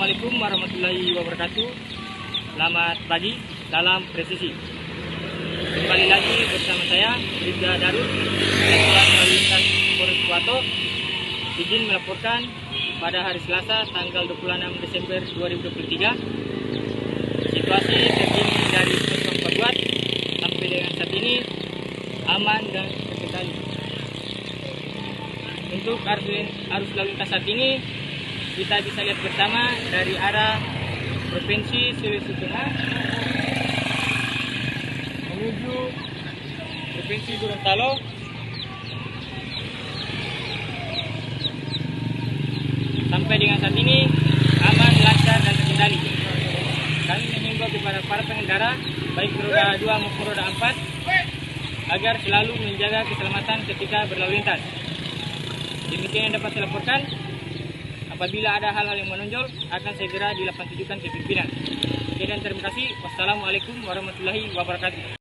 Assalamualaikum warahmatullahi wabarakatuh. Selamat pagi, salam presisi. Kembali lagi bersama saya, Bribda Darul, Satuan Lalu Lintas Polres Kuwato. Izin melaporkan pada hari Selasa tanggal 26 Desember 2023. Situasi terkini dari Posko Paguat sampai dengan saat ini aman dan terkendali. Untuk arus lalu lintas saat ini kita bisa lihat bersama dari arah Provinsi Sulawesi Tengah menuju Provinsi Gorontalo sampai dengan saat ini aman, lancar dan terkendali. Kami mengimbau kepada para pengendara baik roda 2 maupun roda 4 agar selalu menjaga keselamatan ketika berlalu lintas. Demikian yang dapat saya laporkan. Apabila ada hal-hal yang menonjol, akan segera dilakukan tunjukkan ke pimpinan. Oke, dan terima kasih. Wassalamualaikum warahmatullahi wabarakatuh.